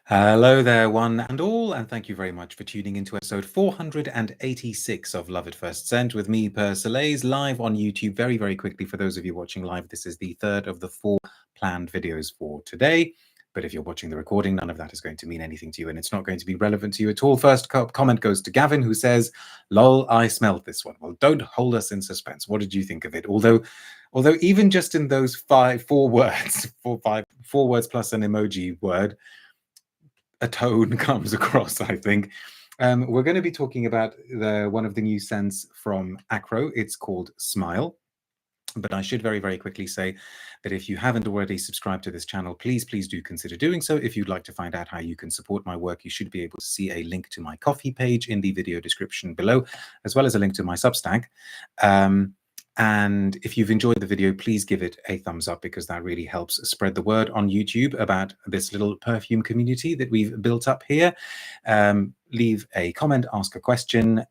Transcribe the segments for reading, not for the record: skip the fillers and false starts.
Hello there, one and all, and thank you very much for tuning into episode 486 of Love at First Scent with me, Persolaise, live on YouTube. Very, very quickly, for those of you watching live, this is the third of the 4 planned videos for today. But if you're watching the recording, none of that is going to mean anything to you, and it's not going to be relevant to you at all. First comment goes to Gavin, who says, "Lol, I smelled this one." Well, don't hold us in suspense. What did you think of it? Although even just in those four words plus an emoji word, a tone comes across, I think. We're going to be talking about one of the new scents from Akro. It's called Smile. But I should very, very quickly say that if you haven't already subscribed to this channel, please do consider doing so. If you'd like to find out how you can support my work, you should be able to see a link to my Ko-fi page in the video description below, as well as a link to my Substack. And if you've enjoyed the video, please give it a thumbs up, because that really helps spread the word on YouTube about this little perfume community that we've built up here. Leave a comment, ask a question,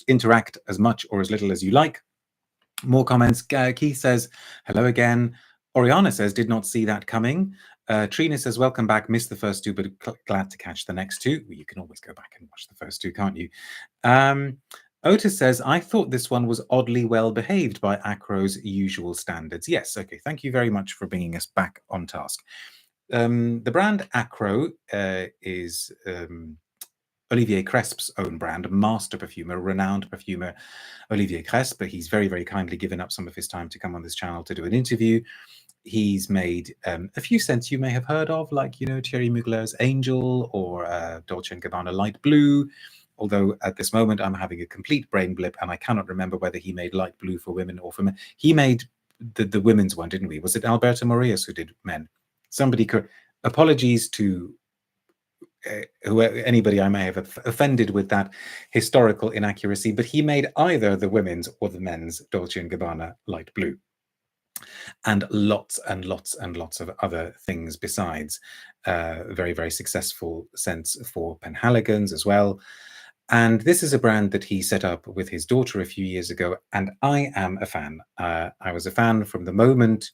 interact as much or as little as you like. More comments. Keith says, hello again. Oriana says, did not see that coming. Trina says, welcome back. Missed the first two, but glad to catch the next two. Well, you can always go back and watch the first two, can't you? Otis says, I thought this one was oddly well behaved by Akro's usual standards. Yes, okay, thank you very much for bringing us back on task. The brand Akro is Olivier Cresp's own brand, master perfumer, renowned perfumer Olivier Cresp. But he's very, very kindly given up some of his time to come on this channel to do an interview. He's made a few scents you may have heard of, like, Thierry Mugler's Angel or Dolce & Gabbana Light Blue. Although at this moment I'm having a complete brain blip and I cannot remember whether he made Light Blue for women or for men. He made the women's one, didn't we? Was it Alberto Morillas who did men? Somebody could. Apologies to anybody I may have offended with that historical inaccuracy, but he made either the women's or the men's Dolce & Gabbana Light Blue. And lots and lots and lots of other things besides. Very, very successful scents for Penhaligon's as well. And this is a brand that he set up with his daughter a few years ago, and I am a fan. I was a fan from the moment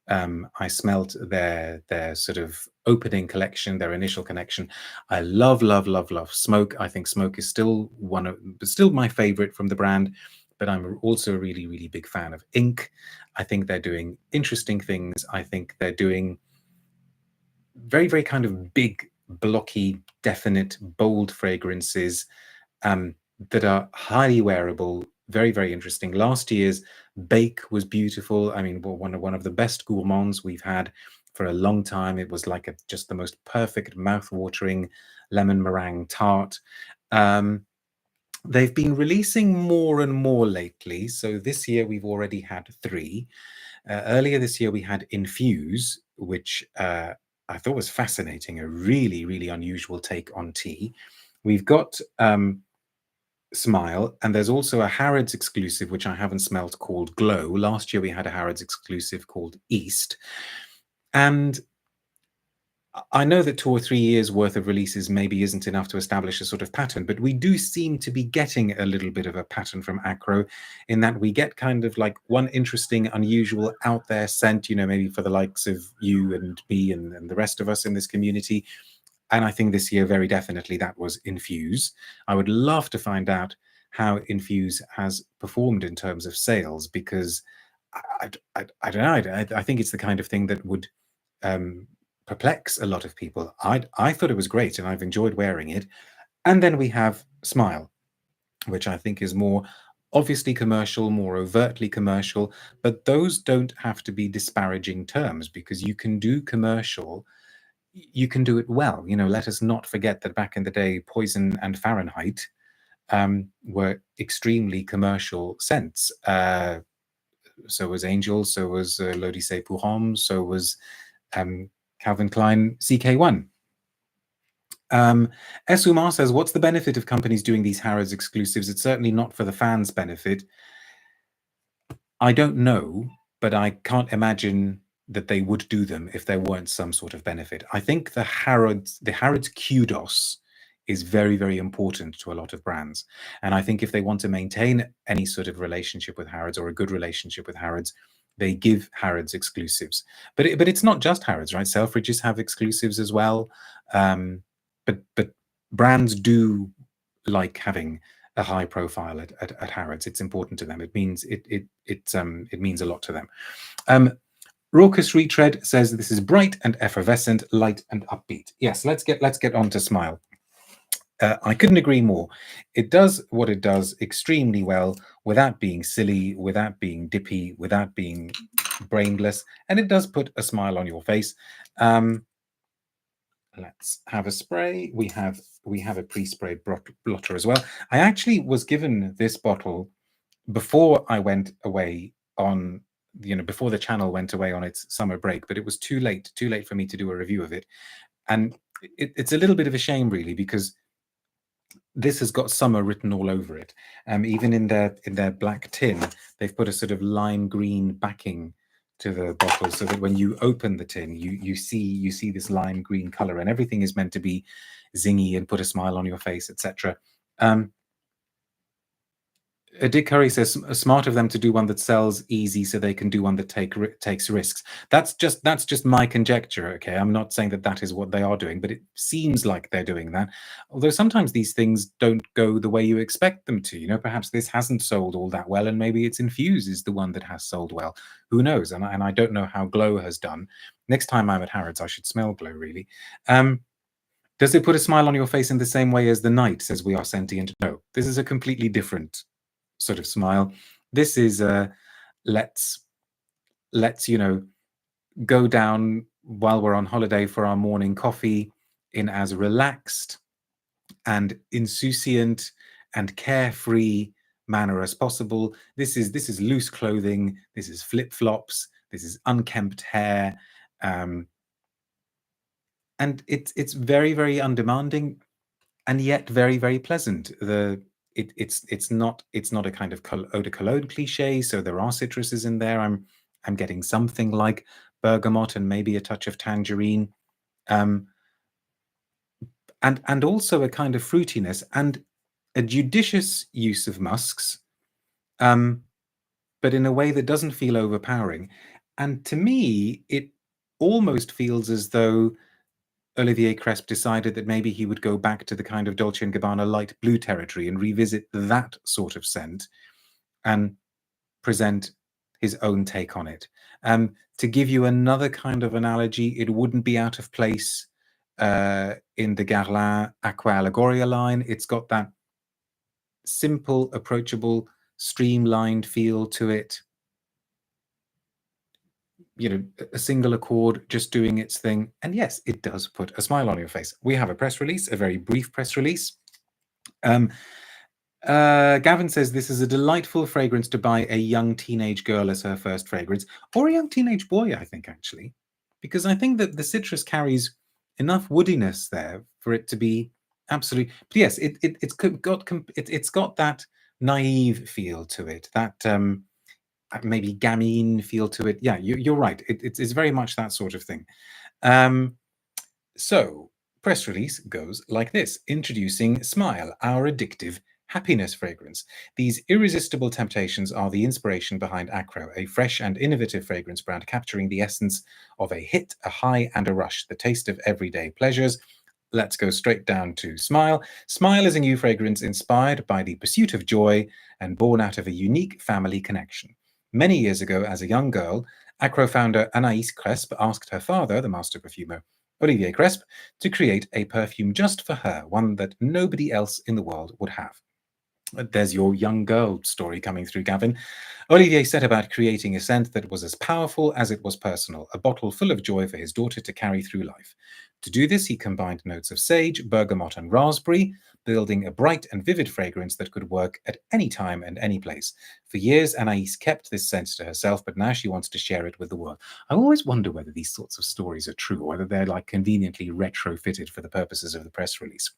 I smelt their sort of opening collection, their initial connection. I love, love, love, love Smoke. I think Smoke is still my favorite from the brand, but I'm also a really, really big fan of Ink. I think they're doing interesting things. I think they're doing very, very kind of big, blocky, definite, bold fragrances that are highly wearable, very, very interesting. Last year's Bake was beautiful. I mean, one of the best gourmands we've had for a long time. It was like just the most perfect mouth-watering lemon meringue tart. They've been releasing more and more lately. So this year we've already had 3. Earlier this year we had Infuse, which I thought was fascinating, a really, really unusual take on tea. We've got Smile, and there's also a Harrods exclusive, which I haven't smelt, called Glow. Last year we had a Harrods exclusive called East. And I know that 2 or 3 years worth of releases maybe isn't enough to establish a sort of pattern, but we do seem to be getting a little bit of a pattern from Akro, in that we get kind of like one interesting, unusual, out there scent, maybe for the likes of you and me and the rest of us in this community. And I think this year, very definitely, that was Infuse. I would love to find out how Infuse has performed in terms of sales, because I don't know. I think it's the kind of thing that would perplex a lot of people. I thought it was great, and I've enjoyed wearing it. And then we have Smile, which I think is more obviously commercial, more overtly commercial, but those don't have to be disparaging terms, because you can do commercial. You can do it well. Let us not forget that back in the day, Poison and Fahrenheit were extremely commercial scents. So was Angel, so was L'Odyssée pour Homme, so was Calvin Klein CK1. S. Umar says, what's the benefit of companies doing these Harrods exclusives? It's certainly not for the fans' benefit. I don't know, but I can't imagine that they would do them if there weren't some sort of benefit. I think the Harrods kudos is very, very important to a lot of brands. And I think if they want to maintain any sort of relationship with Harrods, or a good relationship with Harrods, they give Harrods exclusives. But it's not just Harrods, right? Selfridges have exclusives as well. But brands do like having a high profile at Harrods. It's important to them. It means it means a lot to them. Raucous Retread says this is bright and effervescent, light and upbeat. Yes, let's get on to Smile. I couldn't agree more. It does what it does extremely well without being silly, without being dippy, without being brainless, and it does put a smile on your face. Let's have a spray. We have a pre-sprayed blotter as well. I actually was given this bottle before I went away on, before the channel went away on its summer break, but it was too late for me to do a review of it. And it's a little bit of a shame, really, because this has got summer written all over it. Even in their black tin, they've put a sort of lime green backing to the bottle, so that when you open the tin, you see this lime green color, and everything is meant to be zingy and put a smile on your face, etc. Dick Curry says, smart of them to do one that sells easy so they can do one that takes risks. That's just my conjecture, okay? I'm not saying that is what they are doing, but it seems like they're doing that. Although sometimes these things don't go the way you expect them to. Perhaps this hasn't sold all that well, and maybe it's Infuse is the one that has sold well. Who knows? And I don't know how Glow has done. Next time I'm at Harrods, I should smell Glow, really. Does it put a smile on your face in the same way as the night says we are sentient? No, this is a completely different sort of smile. This is let's go down while we're on holiday for our morning coffee in as relaxed and insouciant and carefree manner as possible. This is loose clothing, this is flip-flops, this is unkempt hair, and it's very, very undemanding and yet very, very pleasant. It's not a kind of eau de cologne cliche, so there are citruses in there. I'm getting something like bergamot and maybe a touch of tangerine, and also a kind of fruitiness and a judicious use of musks, but in a way that doesn't feel overpowering. And to me, it almost feels as though Olivier Cresp decided that maybe he would go back to the kind of Dolce & Gabbana light blue territory and revisit that sort of scent and present his own take on it. To give you another kind of analogy, it wouldn't be out of place in the Guerlain Aqua Allegoria line. It's got that simple, approachable, streamlined feel to it. A single accord just doing its thing. And yes, it does put a smile on your face. We have a press release, a very brief press release. Gavin says this is a delightful fragrance to buy a young teenage girl as her first fragrance, or a young teenage boy, I think, actually, because I think that the citrus carries enough woodiness there for it to be absolutely. But yes, it's got that naive feel to it, that maybe gamine feel to it. Yeah, you're right. It's very much that sort of thing. So press release goes like this: introducing Smile, our addictive happiness fragrance. These irresistible temptations are the inspiration behind Acro, a fresh and innovative fragrance brand capturing the essence of a hit, a high, and a rush, the taste of everyday pleasures. Let's go straight down to Smile. Smile is a new fragrance inspired by the pursuit of joy and born out of a unique family connection. Many years ago, as a young girl, Acro founder Anaïs Cresp asked her father, the master perfumer, Olivier Cresp, to create a perfume just for her, one that nobody else in the world would have. There's your young girl story coming through, Gavin. Olivier set about creating a scent that was as powerful as it was personal, a bottle full of joy for his daughter to carry through life. To do this, he combined notes of sage, bergamot, and raspberry, building a bright and vivid fragrance that could work at any time and any place. For years, Anaïs kept this scent to herself, but now she wants to share it with the world. I always wonder whether these sorts of stories are true, or whether they're like conveniently retrofitted for the purposes of the press release.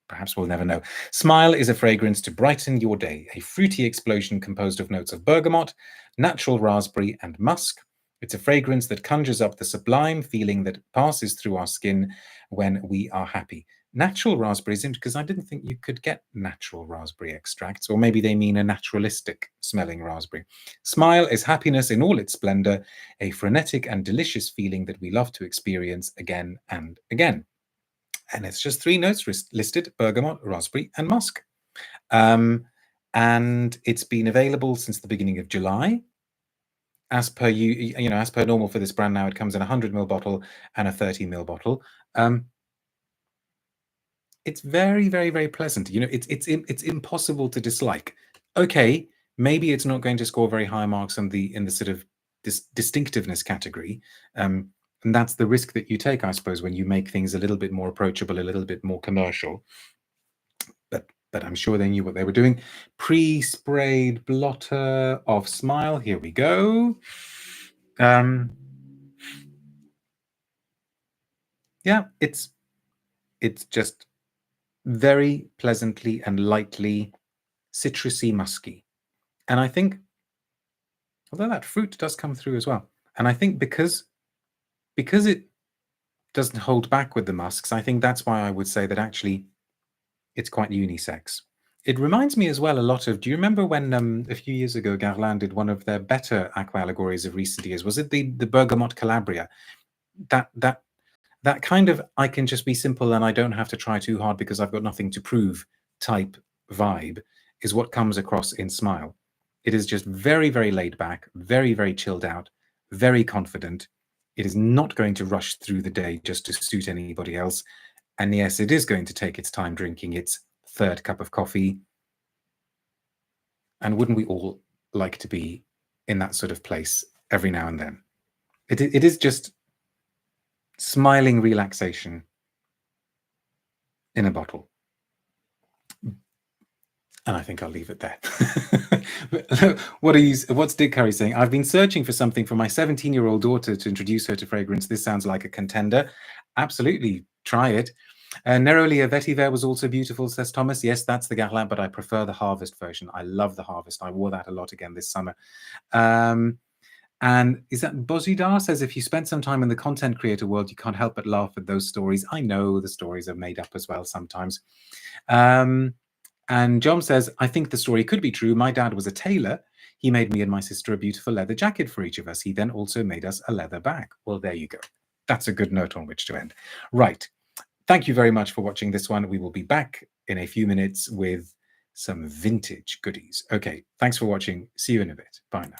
Perhaps we'll never know. Smile is a fragrance to brighten your day, a fruity explosion composed of notes of bergamot, natural raspberry, and musk. It's a fragrance that conjures up the sublime feeling that passes through our skin when we are happy. Natural raspberries, because I didn't think you could get natural raspberry extracts, or maybe they mean a naturalistic smelling raspberry. Smile is happiness in all its splendor, a frenetic and delicious feeling that we love to experience again and again. And it's just 3 notes listed: bergamot, raspberry, and musk. And it's been available since the beginning of July. As per as per normal for this brand now, it comes in a 100 ml bottle and a 30 ml bottle. It's very, very, very pleasant. It's impossible to dislike. Okay, maybe it's not going to score very high marks in the sort of distinctiveness category. And that's the risk that you take, I suppose, when you make things a little bit more approachable, a little bit more commercial. But I'm sure they knew what they were doing. Pre-sprayed blotter of Smile. Here we go. Yeah, it's just very pleasantly and lightly citrusy, musky. And I think, although that fruit does come through as well, and I think because it doesn't hold back with the musks, I think that's why I would say that actually it's quite unisex. It reminds me as well a lot of, do you remember when a few years ago Guerlain did one of their better aqua allegories of recent years? Was it the Bergamot Calabria? That kind of, I can just be simple and I don't have to try too hard because I've got nothing to prove type vibe is what comes across in Smile. It is just very, very laid back, very, very chilled out, very confident. It is not going to rush through the day just to suit anybody else. And yes, it is going to take its time drinking its 3rd cup of coffee. And wouldn't we all like to be in that sort of place every now and then? It is just smiling relaxation in a bottle. And I think I'll leave it there. What's Dick Curry saying? I've been searching for something for my 17-year-old daughter to introduce her to fragrance. This sounds like a contender. Absolutely, try it. Nerolia Vetiver was also beautiful, says Thomas. Yes, that's the Guerlain, but I prefer the Harvest version. I love the Harvest. I wore that a lot again this summer. And is that Bozidar says, if you spend some time in the content creator world, you can't help but laugh at those stories. I know the stories are made up as well sometimes. And John says, I think the story could be true. My dad was a tailor. He made me and my sister a beautiful leather jacket for each of us. He then also made us a leather bag. Well, there you go. That's a good note on which to end. Right. Thank you very much for watching this one. We will be back in a few minutes with some vintage goodies. Okay. Thanks for watching. See you in a bit. Bye now.